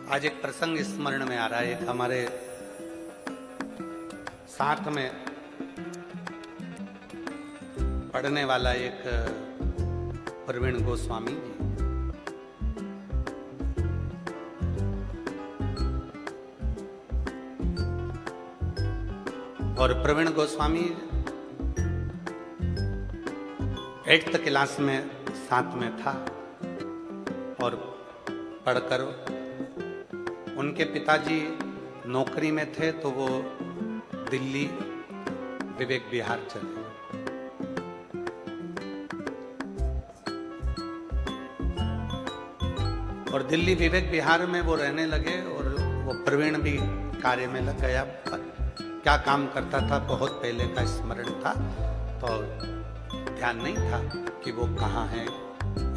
आज एक प्रसंग स्मरण में आ रहा है। एक हमारे साथ में पढ़ने वाला एक प्रवीण गोस्वामी जी, और प्रवीण गोस्वामी 8th क्लास में साथ में था और पढ़कर उनके पिताजी नौकरी में थे तो वो दिल्ली विवेक विहार चले। और दिल्ली विवेक विहार में वो रहने लगे और वो प्रवीण भी कार्य में लग गया। क्या काम करता था बहुत पहले का स्मरण था, तो ध्यान नहीं था कि वो कहाँ है।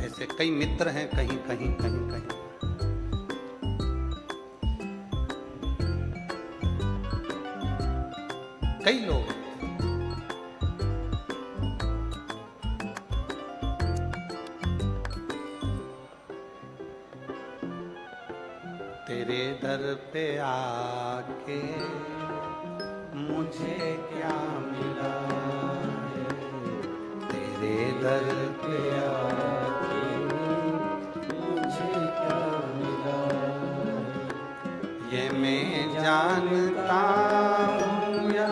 ऐसे कई मित्र हैं, कहीं कहीं कहीं कहीं। कई लोग हैं। तेरे दर पे आके मुझे क्या मिला है, तेरे दर पे आके मुझे क्या मिला है, ये मैं जानता हूँ या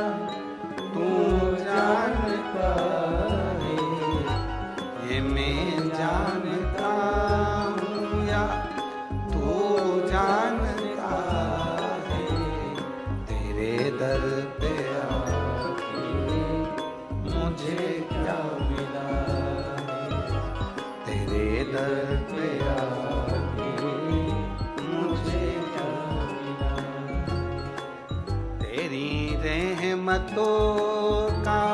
तू जानता है, ये मैं जानता हूँ या तू जानता है, तेरे दर पे आके मुझे क्या मिला है, तेरे दर पे आके मुझे क्या मिला है, तेरी रहमतों का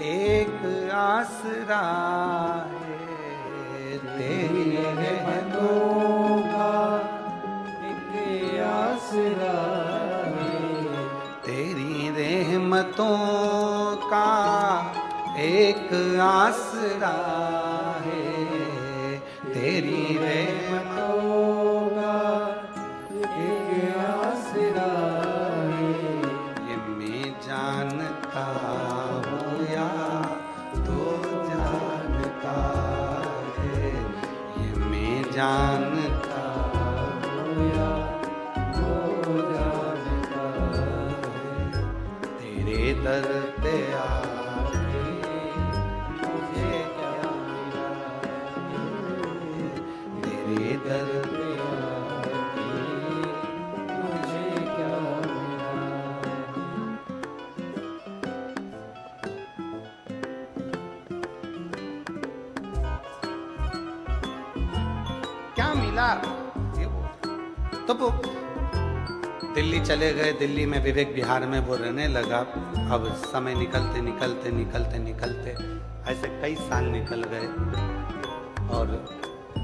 एक आसरा है, तेरी रहमतों का एक आसरा है, तेरी रहमतों का एक आसरा है, तेरी रहमतों का एक आसरा है, ये मैं जानता हूँ या तो जानता है, ये मैं जानता हूँ या तो जानता है, तेरे दर पे आके मुझे क्या मिला है, तेरे दर पे आके मुझे क्या मिला है। क्या मिला ये बोल। तो वो दिल्ली चले गए। दिल्ली में विवेक विहार में वो रहने लगा। अब समय निकलते निकलते निकलते निकलते ऐसे कई साल निकल गए और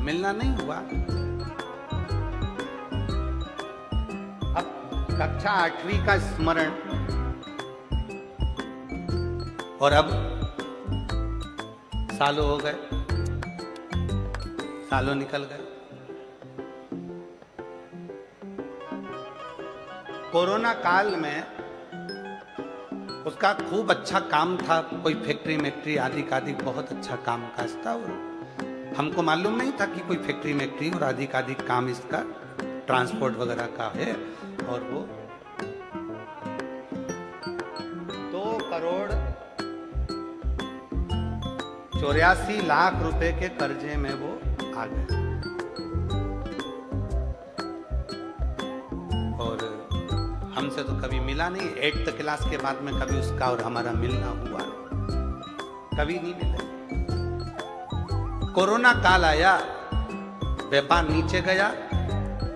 मिलना नहीं हुआ। अब कक्षा 8वीं का स्मरण, और अब सालों हो गए, सालों निकल गए। कोरोना काल में उसका खूब अच्छा काम था, कोई फैक्ट्री मैक्ट्री आदि का आदि बहुत अच्छा काम काज था। और हमको मालूम नहीं था कि कोई फैक्ट्री मैक्ट्री और आदि का आदि काम इसका ट्रांसपोर्ट वगैरह का है। और वो 2,84,00,000 रुपए के कर्जे में वो आ गए। और हमसे तो कभी मिला नहीं। 8th क्लास के बाद में कभी उसका और हमारा मिलना हुआ कभी नहीं मिला। कोरोना काल आया, व्यापार नीचे गया,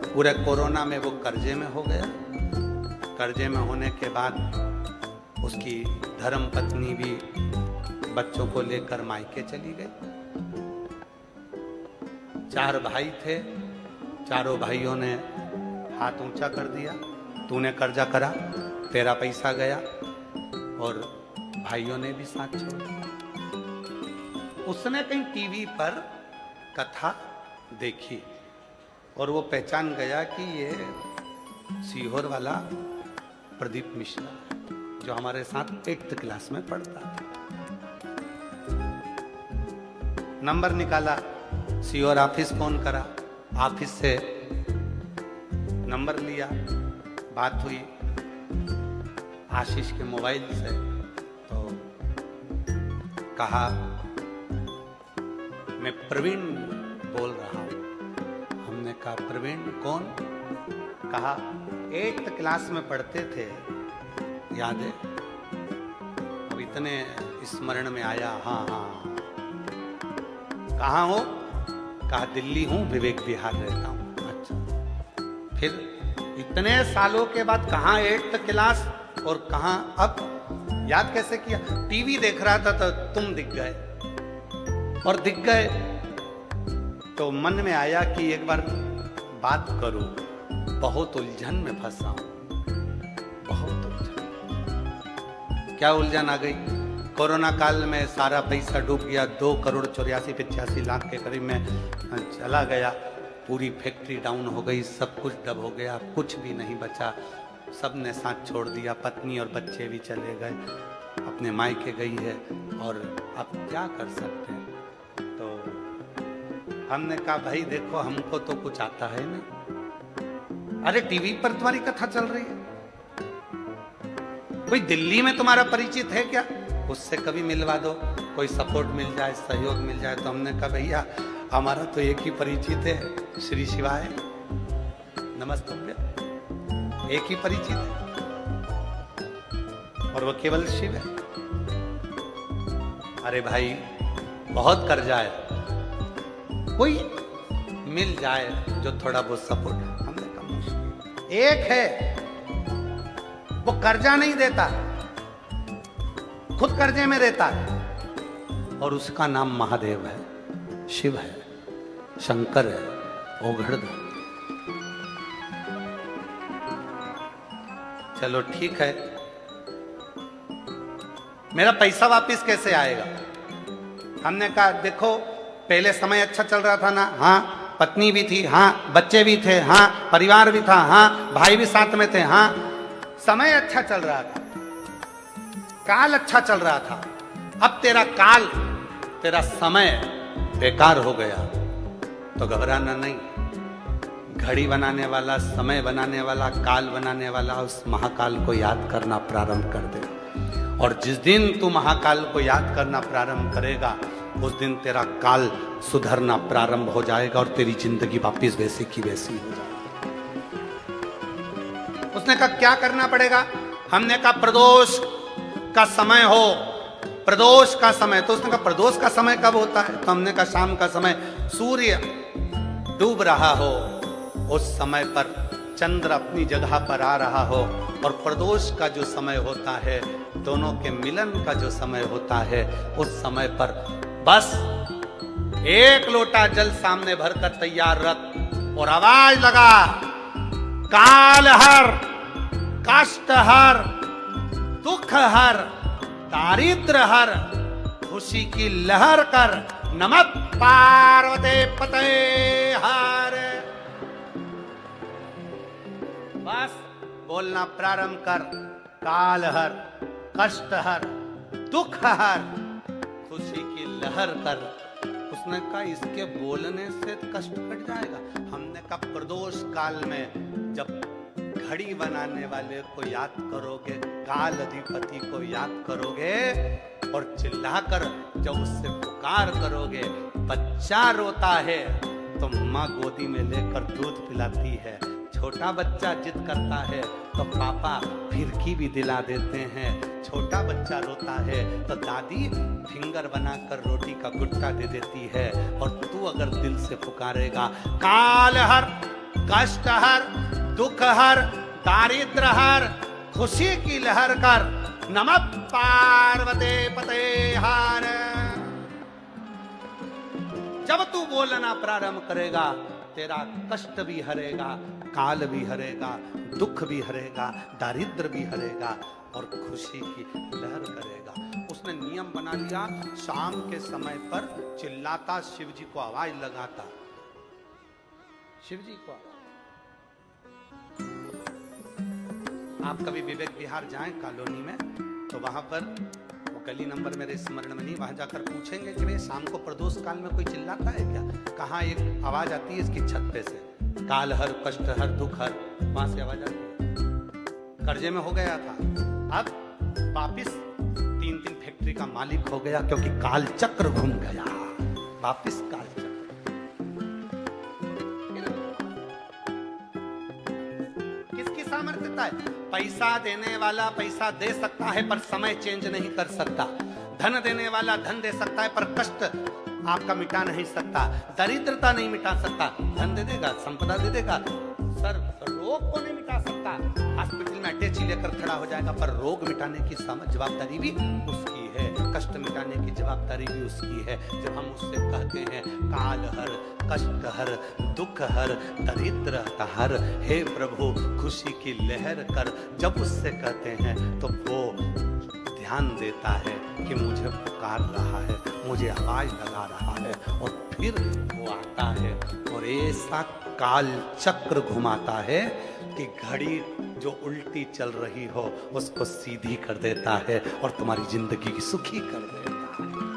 पूरे कोरोना में वो कर्जे में हो गया। कर्जे में होने के बाद उसकी धर्म पत्नी भी बच्चों को लेकर मायके चली गई। 4 भाई थे, चारों भाइयों ने हाथ ऊंचा कर दिया, तूने कर्जा करा, तेरा पैसा गया। और भाइयों ने भी साथ छोड़ा। उसने कहीं टीवी पर कथा देखी और वो पहचान गया कि ये सीहोर वाला प्रदीप मिश्रा जो हमारे साथ 8th क्लास में पढ़ता था। नंबर निकाला, सीहोर ऑफिस फोन करा, ऑफिस से नंबर लिया, बात हुई आशीष के मोबाइल से, तो कहा मैं प्रवीण बोल रहा हूं। हमने कहा प्रवीण कौन? कहा 8th क्लास में पढ़ते थे, याद है? अब इतने स्मरण में आया। हाँ हाँ। कहाँ हो? कहा दिल्ली हूं, विवेक विहार रहता हूं। अच्छा, फिर इतने सालों के बाद कहाँ 8th क्लास और कहाँ अब? याद कैसे किया? टीवी देख रहा था तो तुम दिख गए, और दिख गए तो मन में आया कि एक बार बात करूं। बहुत उलझन में फंसा हूं, बहुत उलझन। क्या उलझन आ गई? कोरोना काल में सारा पैसा डूब गया, 2,84,85,00,000 के करीब में चला गया। पूरी फैक्ट्री डाउन हो गई, सब कुछ डब हो गया, कुछ भी नहीं बचा। सब ने साथ छोड़ दिया, पत्नी और बच्चे भी चले गए, अपने मायके गई है, और अब क्या कर सकते हैं? तो हमने कहा भाई देखो हमको तो कुछ आता है नहीं। अरे टीवी पर तुम्हारी कथा चल रही है, कोई दिल्ली में तुम्हारा परिचित है क्या? उससे कभी मिलवा दो, कोई सपोर्ट मिल जाए, सहयोग मिल जाए। तो हमने कहा भैया हमारा तो एक ही परिचित है, श्री शिवाय नमस्तुभ्यं, एक ही परिचित है और वो केवल शिव है। अरे भाई बहुत कर्जा है, कोई मिल जाए जो थोड़ा बहुत सपोर्ट। हमने कहा मुश्किल एक है, वो कर्जा नहीं देता, खुद कर्जे में रहता है, और उसका नाम महादेव है, शिव है, शंकर है, ओघड़दान। चलो ठीक है, मेरा पैसा वापस कैसे आएगा? हमने कहा देखो पहले समय अच्छा चल रहा था ना, हाँ पत्नी भी थी, हाँ बच्चे भी थे, हाँ परिवार भी था, हाँ भाई भी साथ में थे, हाँ समय अच्छा चल रहा था, काल अच्छा चल रहा था। अब तेरा काल, तेरा समय बेकार हो गया तो घबराना नहीं। घड़ी बनाने वाला, समय बनाने वाला, काल बनाने वाला, उस महाकाल को याद करना प्रारंभ कर दे। और जिस दिन तू महाकाल को याद करना प्रारंभ करेगा उस दिन तेरा काल सुधरना प्रारंभ हो जाएगा और तेरी जिंदगी वापिस वैसी की वैसी हो जाएगी। उसने कहा क्या करना पड़ेगा? हमने कहा प्रदोष का समय हो, प्रदोष का समय। तो उसने कहा प्रदोष का समय कब होता है? तो हमने कहा शाम का समय, सूर्य डूब रहा हो, उस समय पर चंद्र अपनी जगह पर आ रहा हो, और प्रदोष का जो समय होता है, दोनों के मिलन का जो समय होता है, उस समय पर बस एक लोटा जल सामने भरकर तैयार रख और आवाज लगा, काल हर, कष्ट हर, दुख हर, दारिद्र हर, खुशी की लहर कर, नमः पार्वती पते हर। बस बोलना प्रारंभ कर, काल हर, कष्ट हर, दुख हर, खुशी की लहर कर। उसने कहा इसके बोलने से कष्ट कट जाएगा। हमने कहा प्रदोष काल में जब घड़ी बनाने वाले को याद करोगे, काल अधिपति को याद करोगे, और चिल्लाकर जब उससे पुकार करोगे, बच्चा रोता है तो माँ गोदी में लेकर दूध पिलाती है, छोटा बच्चा जिद करता है तो पापा फिरकी भी दिला देते हैं, छोटा बच्चा रोता है तो दादी फिंगर बनाकर रोटी का गुट्टा दे देती है। और तू अगर दिल से पुकारेगा, काल हर, कष्ट हर, दुख हर, दारिद्र हर, खुशी की लहर कर, नमः पार्वती पते हर। जब तू बोलना प्रारंभ करेगा, तेरा कष्ट भी हरेगा, काल भी हरेगा, दुख भी हरेगा, दारिद्र भी हरेगा, और खुशी की लहर करेगा। उसने नियम बना लिया, शाम के समय पर चिल्लाता, शिव जी को आवाज लगाता, शिव जी को। आप कभी विवेक विहार जाएं कॉलोनी में, तो वहां पर वो गली नंबर मेरे स्मरण में नहीं, वहां जाकर पूछेंगे कि भाई शाम को प्रदोष काल में कोई चिल्लाता है क्या? कहाँ एक आवाज आती है इसकी छत पे से, काल हर, कष्ट हर, दुख हर, वहां से आवाज आती है। कर्जे में हो गया था, अब वापिस 3 फैक्ट्री का मालिक हो गया, क्योंकि काल चक्र घूम गया, वापिस काल चक्र। किसकी सामर्थ्यता है? पैसा देने वाला पैसा दे सकता है, पर समय चेंज नहीं कर सकता। धन देने वाला धन दे सकता है, पर कष्ट आपका मिटा नहीं सकता, दरिद्रता नहीं मिटा सकता। धन दे देगा, संपदा दे देगा, सर रोग को नहीं मिटा सकता, हॉस्पिटल में अटैची लेकर खड़ा हो जाएगा, पर रोग मिटाने की जवाबदारी भी उसकी है, कष्ट मिटाने की जवाबदारी भी उसकी है। जब हम उससे कहते हैं काल हर, कष्ट हर, दुख हर, दरिद्र हर, हे प्रभु खुशी की लहर कर, जब उससे कहते हैं तो वो ध्यान देता है कि मुझे पुकार रहा है, मुझे आवाज लगा रहा है, और फिर वो आता है और ऐसा काल चक्र घुमाता है कि घड़ी जो उल्टी चल रही हो उसको सीधी कर देता है और तुम्हारी जिंदगी सुखी कर देता है।